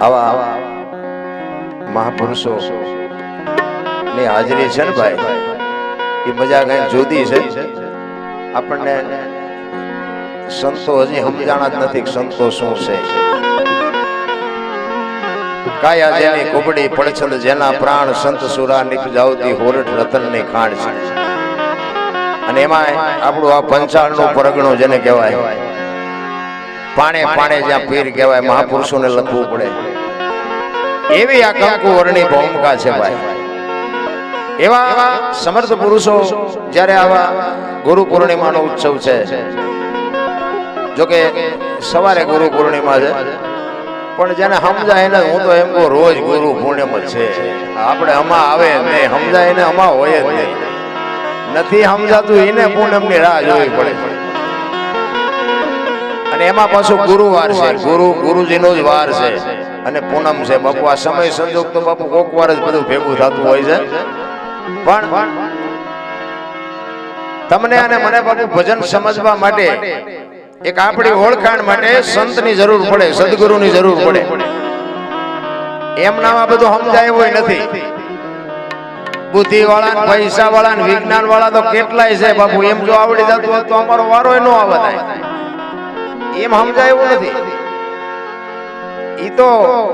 આવા મહાપુરુષો ની હાજરી છે ને ભાઈ, એ મજા કઈ જુદી છે. આપણને સંતો હજી સમજાણા જ નથી સંતો શું છે. કાયા જેની કુબડી પડછદ જેના પ્રાણ સંત સુરા નિપજાવતી હોરઠ રતન ની ખાણ છે. અને એમાં આપણું આ પંચાળનું પરગણું જેને કહેવાય, પાણે પાણે જ્યાં પીર કહેવાય, મહાપુરુષોને લખવું પડે એવી આ કંકુ વર્ણી ભૂમિકા છે ભાઈ. એવા સમર્થ પુરુષો જ્યારે આવા ગુરુ પૂર્ણિમાનો ઉત્સવ છે, જોકે સવારે ગુરુ પૂર્ણિમા છે, પણ જેને સમજાય ને હું તો એમ કહું રોજ ગુરુ પૂર્ણિમા છે. આપણે આમાં આવે ને સમજાય ને આમાં હોય જ નહીં. નથી સમજાતું એને પૂનમની રાહ જોવી પડે. અને એમાં પાછું ગુરુવાર છે, ગુરુજીનો જ વાર છે અને પૂનમ છે. બાપુ આ સમય સંજોગ તો બાપુ કોક વાર જ બધું ભેગું થતું હોય છે. પણ તમને અને મને બાપુ ભજન સમજવા માટે, એક આપણી ઓળખાણ માટે સંતની જરૂર પડે, સદગુરુની જરૂર પડે. એમ નામ આ બધું સમજાય એવું નથી. બુદ્ધિ વાળા, પૈસા વાળા, વિજ્ઞાન વાળા તો કેટલાય છે બાપુ. એમ જો આવડી જતું હોત તો અમારો વારો ન આવે. એમ સમજાય એવું નથી. ઈ તો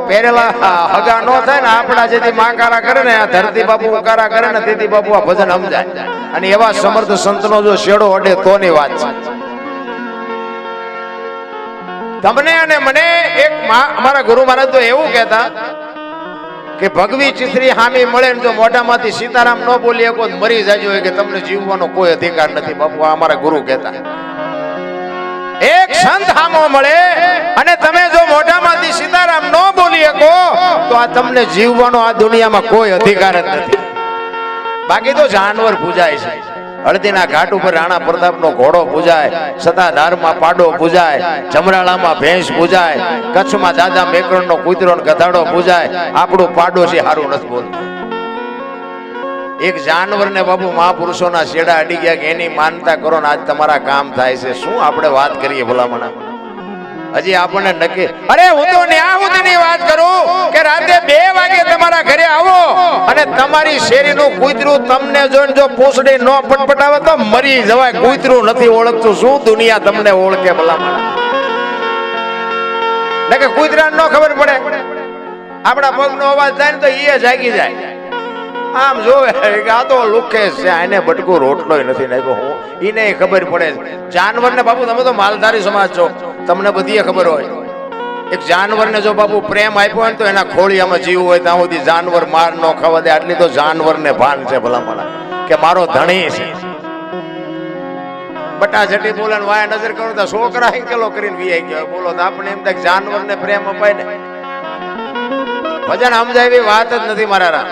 પહેરેલા હગા નો થાય ને, આપડા જેથી માકારા કરે ને, આ ધરતી બાપુ ઉકારા કરે ને, તેથી બાપુ આ ભજન સમજાય. અને એવા સમર્થ સંતનો જો શેડો અડે તો ની વાત છે. તમને અને મને એક અમારા ગુરુ મહારાજ તો એવું કહેતા કે ભગવી ચિત્રી હામી મળે ને જો મોઢામાંથી સીતારામ ન બોલી શકો મરી જાજો કે તમને જીવવાનો કોઈ અધિકાર નથી. બાપુ અમારા ગુરુ કહેતા. એક સંત હામો મળે અને તમે જો મોઢામાંથી સીતારામ ન બોલી શકો તો આ તમને જીવવાનો આ દુનિયામાં કોઈ અધિકાર જ નથી. બાકી તો જાનવર પૂજાય છે. હળદીના ઘાટ ઉપર રાણા પ્રતાપનો ઘોડો પૂજાય, સતાધારમાં પાડો પૂજાય, જમરાળામાં ભેંસ પૂજાય, કચ્છમાં દાદા મેકરણનો કૂતરો ને ગધાડો પૂજાય. આપણું પાડોશી હારું નથી બોલતું. એક જાનવરને બાપુ મહાપુરુષોના શેડા અડી ગયા કે એની માનતા કરો ને આજ તમારા કામ થાય છે. શું આપણે વાત કરીએ ભલામણ? હજી આપણને નક્કી. અરે હું તો ન્યાહુદની વાત કરું કે રાતે 2 વાગે તમારા ઘરે આવો અને તમારી શેરીનું કૂતરું તમને જોઈને જો પૂંછડી ન પટપટાવે તો મરી જવાય. કૂતરું નથી ઓળખતું, શું દુનિયા તમને ઓળખે ભલામણ? ને કે કૂતરાને ન ખબર પડે, આપણા પગનો અવાજ થાય ને તો ઈ જાગી જાય. આમ જોવે કે આ તો લુકેશ છે, આને બટકું રોટલોય નથી નાખ્યો. હું ઈને ખબર પડે. જાનવરને બાપુ તમે તો માલધારી સમાજ છો, તમને બધી ખબર હોય. એક જાનવરને જો બાપુ પ્રેમ આપ્યો હોય તો એના ખોળિયામાં જીવ હોય ત્યાં સુધી જાનવર માર ન ખાવા દે. આટલી તો જાનવરને ભાન છે ભલામણ કે મારો ધણી છે. બટા જટી બોલે ને વાયા નજર કરું તો છોકરા હિંકેલો કરીને વીઆઈ ગયો. બોલો તો આપણે એમ થાય જાનવરને પ્રેમ અપાય ને. ભજન સમજાય એવી વાત જ નથી મારા.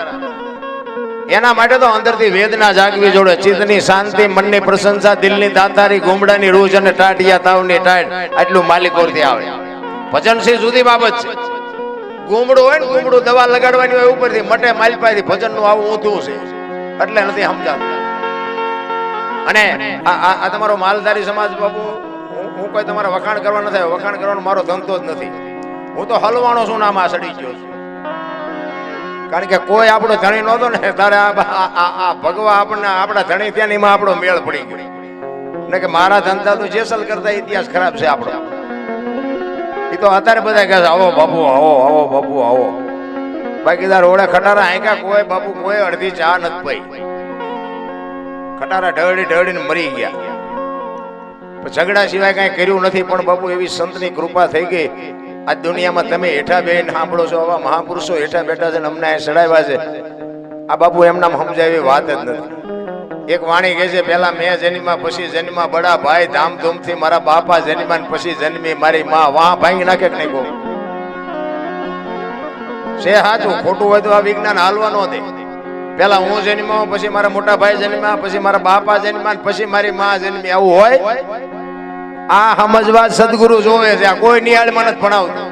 એના માટે તો અંદરથી વેદના જાગવી જોડે. ચિત્તની શાંતિ, મનની પ્રશંસા, દિલની દાતારી, ગુમડાની રૂજ અને ટાટિયા તાવની ટાટ, આટલું માલિકોરથી આવે. ભજન છે જુદી બાબત છે. ગુમડું હોય ને, ગુમડું દવા લગાડવાની હોય ઉપરથી મટે માલપાથી. ભજન નું આવું ઊંધું છે એટલે નથી સમજાતું. અને આ તમારો માલધારી સમાજ બાપુ, હું કોઈ તમારા વખાણ કરવા નથી. વખાણ કરવાનો મારો ધંધો જ નથી. હું તો હલવાણો છું, નામ આ સડી ગયો છું. કારણ કે કોઈ આપણો ધણી નહોતો ને તારે આ ભગવા આપણને આપણા ધણી ત્યાં એમાં આપણો મેળ પડી ગયો. ને કે મારા ધંધા તો જેસલ કરતા ઇતિહાસ ખરાબ છે આપણો. એ તો અત્યારે બધા કહે છે આવો બાપુ, આવો આવો બાપુ આવો. બાકી તાર ઓળે ખટારા આંકા કોઈ બાપુ કોઈ અડધી ચા નથી પઈ. ખટારા ઢળી મરી ગયા. ઝઘડા સિવાય કઈ કર્યું નથી. પણ બાપુ એવી સંતની કૃપા થઈ ગઈ. આ દુનિયામાં તમે હેઠા બેન સાંભળો છો, આવા મહાપુરુષો હેઠા બેઠા છે ને અમને ચડાવ્યા છે. આ બાપુ એમના સમજાય એવી વાત જ નથી. એક વાણી કહે છે પેલા મેં જન્મા પછી જન્મા બડા ભાઈ ધામધૂમથી મારા બાપા જન્મા પછી જન્મી મારી માં. વાહ ભાંગી નાખે કે નહીં? છે સાચું ખોટું હોય તો આ વિજ્ઞાન હાલવા ન દે. પેલા હું જન્મ્યો, પછી મારા મોટા ભાઈ જન્મ્યા, પછી મારા બાપા જન્મ્યા, પછી મારી માં જન્મી. આવું હોય? આ સમજવા સદગુરુ જોવે છે. આ કોઈ નિહાળમાં નથી ભણાવતું.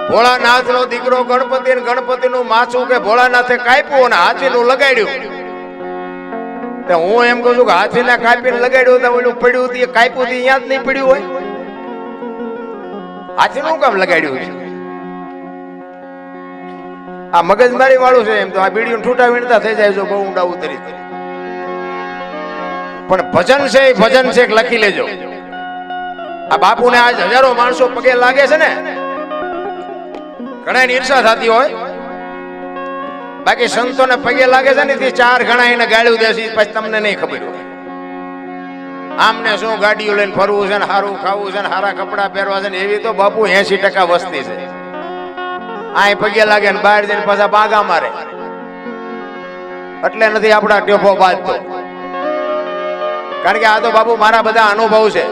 ભોળાનાથ નો દીકરો ગણપતિ, ગણપતિ નું માથું કે ભોળાનાથે કાપ્યું અને હાથી નું લગાડ્યું. હું એમ કહું છું કે હાથી ને કાપીને લગાડ્યું તો ઓલું પડ્યું હતું, કાપ્યું હતું અહીંયા જ નહીં પડ્યું હોય. હાથી નું કામ લગાડ્યું છે? આ મગજમારી વાળું છે. એમ તો આ બીડીયું ઠૂટા વીણતા થઈ જાય જો બહુ ઊંડા ઉતરી. પણ ભજન છે એ ભજન છે લખી લેજો. આ બાપુને આજ હજારો માણસો પગે લાગે છે ને, ઘણા ઈર્ષા થતી હોય, બાકી સંતોને પગે લાગે છે ને તે ચાર ઘણા એને ગાળ્યું દે છે, પછી તમને નહીં ખબર હોય. આમને શું ગાડીઓ લઈને ફરવું છે ને, સારું ખાવું છે ને, સારા કપડા પહેરવા છે ને, એવી તો બાપુ 80% વસ્તી છે. આ પગે લાગે ને બહાર જઈને પાછા બાગા મારે, એટલે નથી આપણા ટેફો બાંધતો. કારણ કે આ તો બાપુ મારા બધા અનુભવ છે.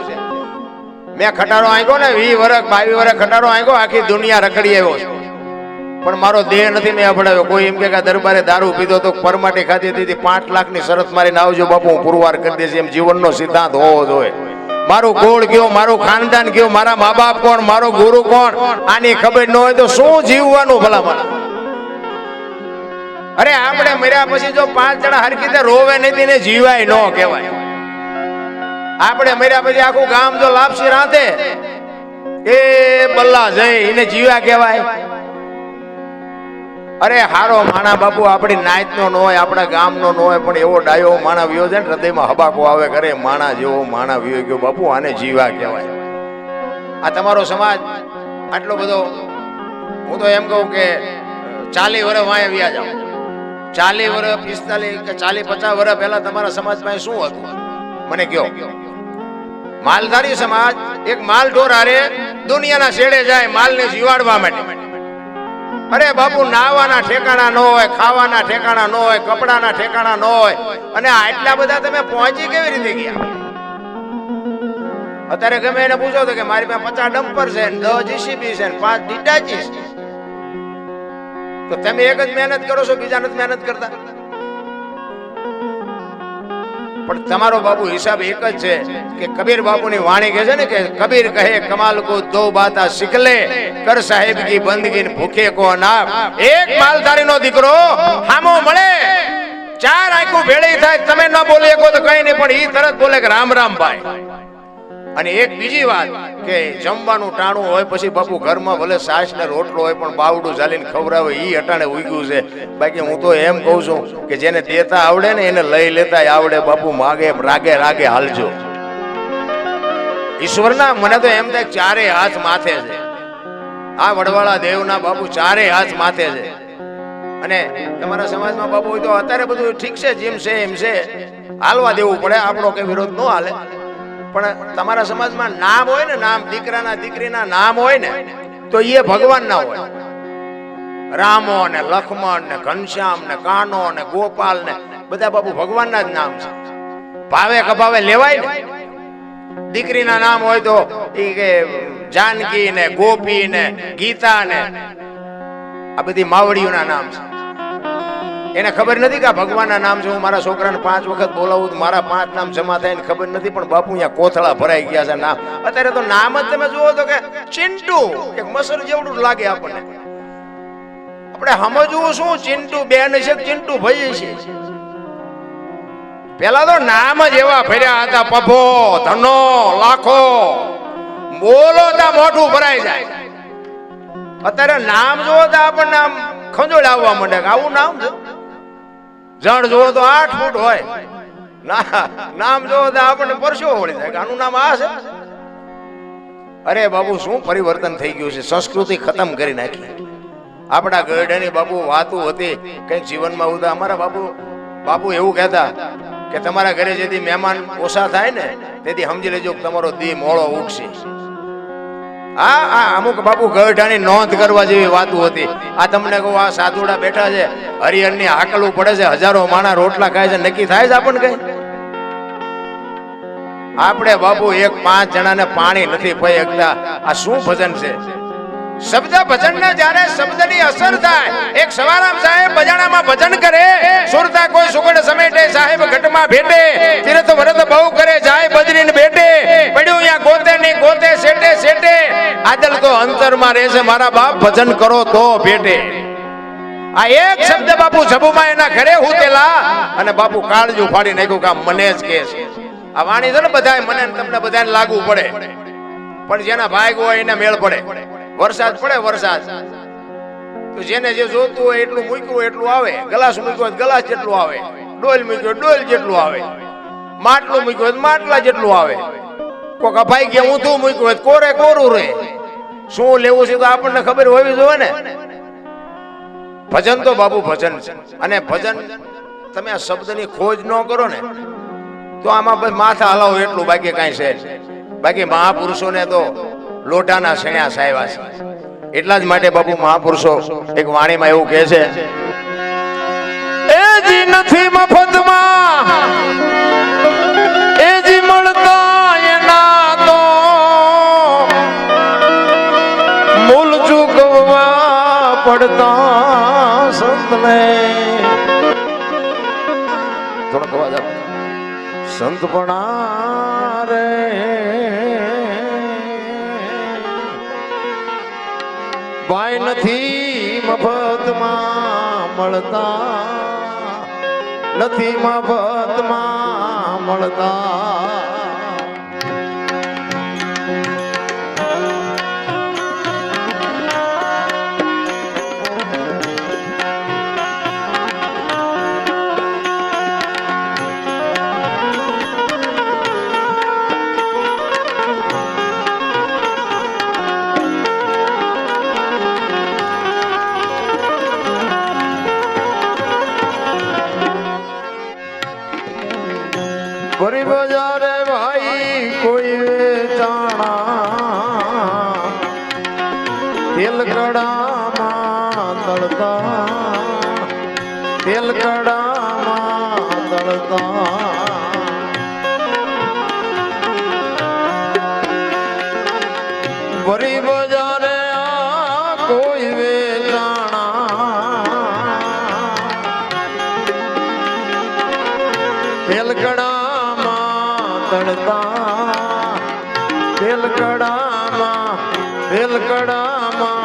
મેં ખટારો આંક્યો ને 20 વર્ષ 22 વર્ષ ખટારો આંક્યો, આખી દુનિયા રખડી આવ્યો છે, પણ મારો દેહ નથી મેં અભડાવ્યો. કોઈ એમ કે દરબારે દારૂ પીધો તો પરમાટી ખાધી હતી, 5 લાખની શરત મારીને આવજો બાપુ હું પુરવાર કરી દઈશ, એમ જીવનનો સિદ્ધાંત હોવો જોઈએ. મારું ગોળ કયો, મારું ખાનદાન કયો, મારા મા બાપ કોણ, મારો ગુરુ કોણ, આની ખબર ન હોય તો શું જીવવાનું ભલા મને. અરે આપણે મર્યા પછી જો 5 જણા હરખી રીતે રોવે નથી ને જીવાય ન કહેવાય. આપણે મર્યા પછી આખું ગામ જો લાપસી રાંધે એ બલ્લા જઈ એને જીવા કહેવાય. અરે હારો માણા બાપુ આપણી નાયતનો ન હોય, આપણા ગામનો ન હોય, પણ એવો ડાયો માણા વિયો છે ને હૃદયમાં હબાકો આવે કરે, માણા જેવો માણા વિયો ગયો બાપુ, આને જીવા કહેવાય. આ તમારો સમાજ આટલો બધો, હું તો એમ કહું કે 40 વર્ષ વાંહે વ્યા જાઓ, 40 વર્ષ 45 કે 40 50 વર્ષ પહેલા તમારા સમાજમાં શું હતું મને કહો. માલધારી સમાજ એક માલ ઢોર હારે દુનિયાના છેડે જાય માલને જીવાડવા માટે. અરે બાપુ નાવાના ઠેકાણા ન હોય, ખાવાના ઠેકાણા ન હોય, કપડાના ઠેકાણા ન હોય, અને આટલા બધા તમે પહોંચી કેવી રીતે ગયા? અત્યારે ગમે એને પૂછો તો કે મારી પાસે 50 ડમ્પર છે, 10 જીસીબી છે, 5 ડીટાચી છે. તો તમે એક જ મહેનત કરો છો, બીજા નથી મહેનત કરતા. પણ તમારો બાપુ હિસાબ એક જ છે કે કબીર બાપુની વાણી કહે છે ને કે કબીર કહે કમાલ કો દો બાતા શીખ લે, કર સાહેબ કી બંદગી ભૂખે કો નાપ. એક માલધારીનો દીકરો હામો મળે, 4 આંખું ભેળી થાય, તમે ન બોલી શકો તો કઈ નહીં, પણ ઈ તરત બોલે કે રામ રામ ભાઈ. અને એક બીજી વાત કે જમવાનું ટાણું હોય પછી બાપુ ઘરમાં ભલે સાસ ને રોટલો હોય પણ બાવડું ઝાલીને ખવડાવે ઈ અટાણે ઉગ્યું છે. બાકી હું તો એમ કહું છું કે જેને દેતા આવડે ને એને લઈ લેતા આવડે બાપુ. માગે રાગે રાગે હાલજો. ઈશ્વરના મને તો એમ થાય 4 હાથ માથે છે. આ વડવાળા દેવના બાપુ 4 હાથ માથે છે. અને તમારા સમાજમાં બાપુ હોય તો અત્યારે બધું ઠીક છે, જેમ છે એમ છે, હાલવા દેવું પડે, આપણો કે વિરોધ ન હાલે. પણ તમારા સમાજમાં નામ હોય ને, નામ દીકરાના દીકરીના નામ હોય ને તો એ ભગવાન ના હોય. રામો ને લક્ષ્મણ ને ઘનશ્યામ ને કાનો ને ગોપાલ ને બધા બાપુ ભગવાનના જ નામ છે. ભાવે કભાવે લેવાય ને. દીકરીના નામ હોય તો એ કે જાનકી ને ગોપી ને ગીતા ને આ બધી માવડીઓના નામ છે. એને ખબર નથી કે ભગવાનના નામ છે. હું મારા છોકરાને 5 વખત બોલાવું તો મારા 5 નામ જમા થાય ને ખબર નથી, પણ બાપુ અહીંયા કોથળા ભરાઈ ગયા છે નામ. અત્યારે તો નામ જ તમે જુઓ તો કે ચિંટુ, એક મસર જેવડું લાગે આપણને. આપણે સમજવું શું, ચિંટુ બેન છે, ચિંટુ ભાઈ છે. પેલા તો નામ જ એવા ફર્યા હતા, પભો ધનો લાખો, બોલો તા મોઢું ભરાઈ જાય. અત્યારે નામ જુઓ તો આપણને આમ ખંજોળ આવવા માંડે કે આવું નામ છે. જણ જુઓ તો 8 ફૂટ હોય, નામ જુઓ તો આપણને પરસો વળી જાય કે આનું નામ આ છે. અરે બાબુ શું પરિવર્તન થઈ ગયું છે, સંસ્કૃતિ ખતમ કરી નાખી. આપણા ગરડાની બાપુ વાતું હતી કઈક જીવનમાં ઉદા. અમારા બાપુ એવું કહેતા કે તમારા ઘરે જેથી મહેમાન ઓછા થાય ને તેથી સમજી લેજો કે તમારો દી મોળો ઉગશે. હા, અમુક બાપુ ગરઢાની નોંધ કરવા જેવી વાતો હતી. આ તમને કહું, આ સાધુડા બેઠા છે, હરિહરની હાકલું પડે છે, હજારો માણા રોટલા ખાય છે, નક્કી થાય છે આપણને કઈ? આપણે બાપુ 5 જણાને પાણી નથી પી શકતા. આ શું ભજન છે? શબ્દ ભજન ને જ્યારે શબ્દની અસર થાય. એક સવારામ સાહેબ બજાણામાં ભજન કરે, સુરતા કોઈ સુગડ સમેટે, સાહેબ ઘટમાં ભેટે, તીર્થ વ્રત બહુ કરે, જાય બજરીને બેટે, પડ્યું અહીંયા ગોતે ની ગોતે, સેટે સેટે, આદલ તો અંતરમાં રહે છે, મારા બાપ ભજન કરો તો ભેટે. આ એક શબ્દ બાપુ જબુમાં એના ઘરે હુતેલા અને બાપુ કાળજું ફાડી નાખ્યું કે મને જ કે છે. આ વાણી છે ને બધાય મને તમને બધાને લાગુ પડે, પણ જેના ભાગ હોય એને મેળ પડે. વરસાદ પડે, વરસાદ તો જેને જે જોતું હોય એટલું મૂક્યું હોય એટલું આવે, ગ્લાસ મૂક્યો હોય ગ્લાસ જેટલું આવે, ડોલ મૂક્યો ડોલ જેટલું આવે, માટલું મૂક્યું હોય માટલા જેટલું આવે. કોક અપાઈ ગયા ઊંધું મૂક્યું હોય કોરે કોરું રહે. શું લેવું છે તો આપણને ખબર હોવી જોઈએ ને. ભજન તો બાબુ ભજન છે, અને ભજન તમે આ શબ્દની ખોજ ન કરો ને તો આમાં બસ માથા હલાવો એટલું, બાકી કાંઈ છે. બાકી મહાપુરુષોને તો લોટાના શણ્યા સાહેવા છે. એટલા જ માટે બાપુ મહાપુરુષો એક વાણીમાં એવું કહે છે, એ જી નથી મફતમાં એ જી મળતા એના તો મૂલ ચૂકવવા પડતા સંતને. થોડો અવાજ આપો. સંત પણ રે ભાઈ નથી મફતમાં મળતા, નથી મફતમાં મળતા. ભરી બજારે ભાઈ કોઈ વેચાણા, તેલ કડામાં તળતા, તેલ કડામાં તળતા. ભરી બજારે કોઈ વેચાણા, તેલ કડા તળતા, તેલ કડામાં તેલ કડામાં.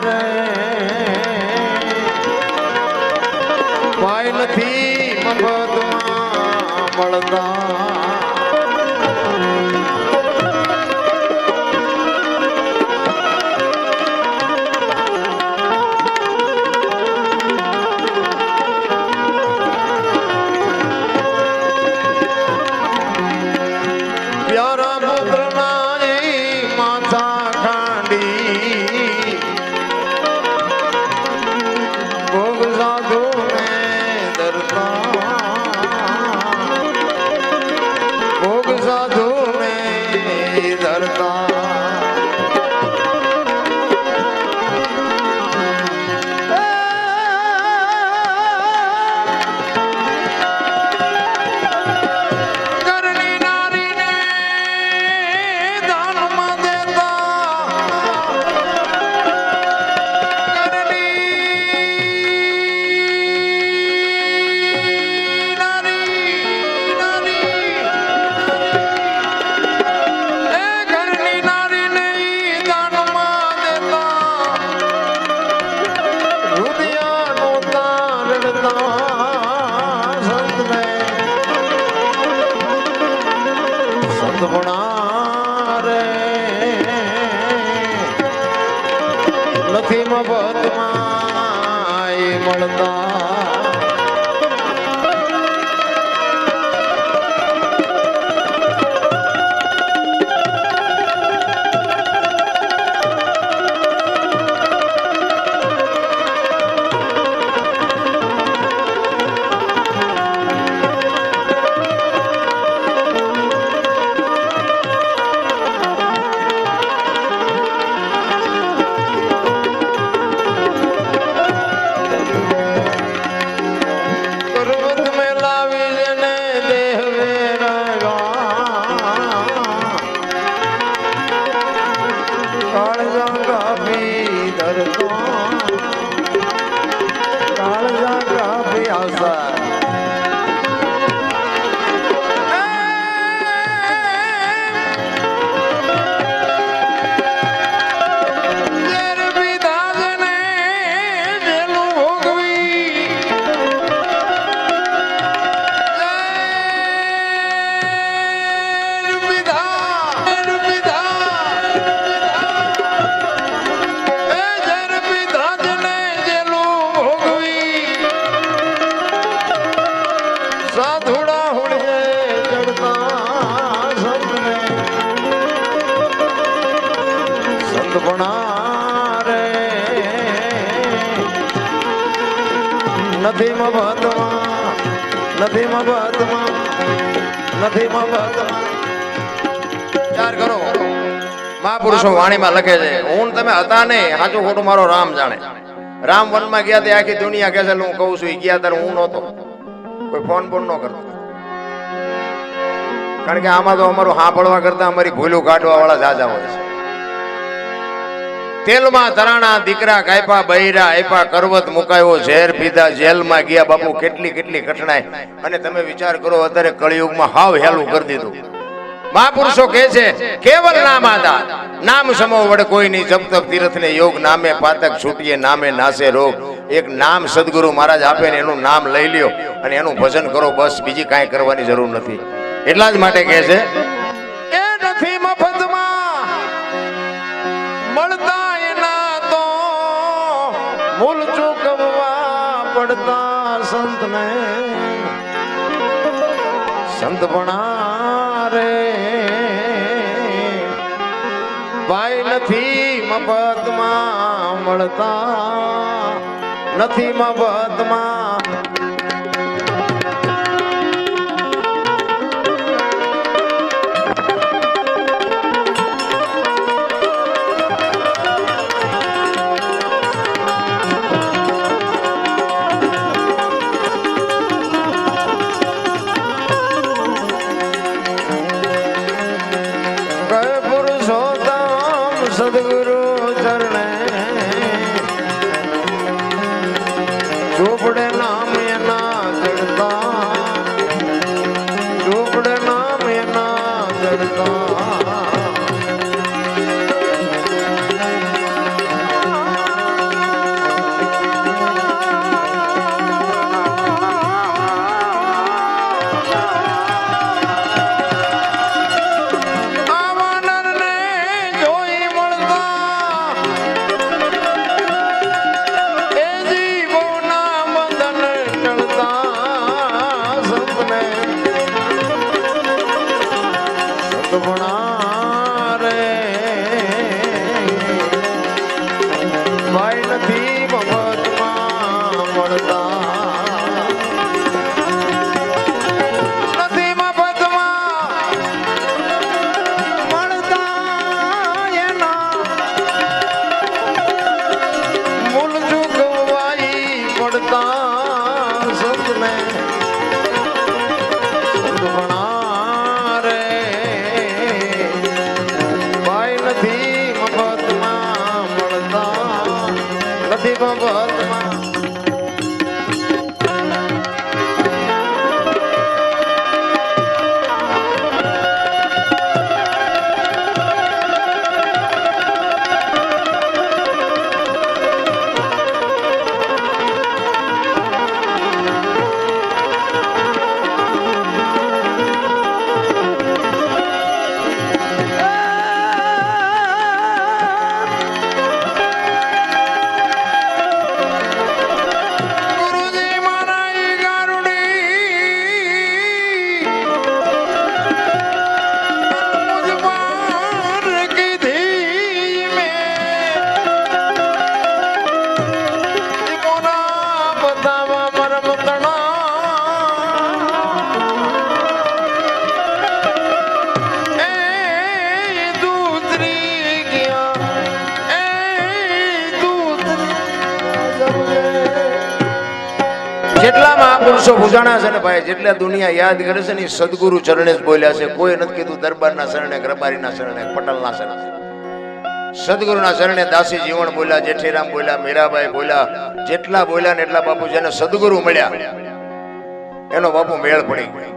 રે ભાઈ નથી મફતમાં મળતા. પ્યારા પુત્રના માથા ખાંડી ભોગ સાધુ ને દરતા, ભોગ સાધુ ને દરતા. રે નથી મફતમાં મળતા. સંતપણા રે નથી મફતમાં, નથી મફતમાં, નથી મફતમાં. વિચાર કરો, મહાપુરુષો વાણીમાં લખે છે, હું તમે હતા નહીં, સાચું ખોટું મારો રામ જાણે. રામ વનમાં ગયા તે આખી દુનિયા કહે છે, હું કહું છું, ગયા ત્યારે હું નહોતો, કોઈ ફોન બોન ન કરતો. કારણ કે આમાં તો અમારું સાંભળવા કરતા અમારી ભૂલું કાઢવા વાળા જાજા હોય છે. તેલમાં તરાણા દીકરા કાપ્યા, બૈરા આપ્યા, કરવત મુકાયો, ઝેર પીધા, જેલમાં ગયા. બાપુ કેટલી કેટલી કઠણાઈ. અને તમે વિચાર કરો, અત્યારે કળિયુગમાં હાવ હેલું કરી દીધું. મહાપુરુષો કહે છે, કેવલ નામ આધાર, નામ સમો વડે કોઈ નહીં, જપ તપ તીર્થ ને યોગ, નામે પાતક છૂટીએ, નામે નાશે રોગ. એક નામ સદગુરુ મહારાજ આપે ને એનું નામ લઈ લ્યો અને એનું ભજન કરો, બસ બીજી કાંઈ કરવાની જરૂર નથી. એટલા જ માટે કહે છે, એ નથી મફતમાં મળતા એના તો મૂલ ચૂકવવા પડતા સંતને. સંતપણા રે ભાઈ નથી મફતમાં મળતા, નથી મફતમાં. સદગુરુ ચરણે ચોપડે નામ એના જડતા, ચોપડે નામ એના જડતા. સંતપણા રે ભાઈ નથી મફતમાં મળતા, નથી મફતમાં મળતા એના મૂલ ચૂકવાઈ પડતા સંતને. સંતપણા નથી મફતમાં મળતા, નથી મફતમાં. જેટલા મહાપુરુષો પૂજાણા છે ને ભાઈ, જેટલા દુનિયા યાદ કરે છે ને સદગુરુ ચરણે જ બોલ્યા છે. કોઈ નથી કીધું દરબારના શરણે, રબારીના શરણે, પટલના શરણે. સદગુરુના શરણે દાસી જીવન બોલ્યા, જેઠીરામ બોલ્યા, મીરાબાઈ બોલ્યા. જેટલા બોલ્યા ને એટલા બાપુ જેને સદગુરુ મળ્યા એનો બાપુ મેળ પડી ગયો.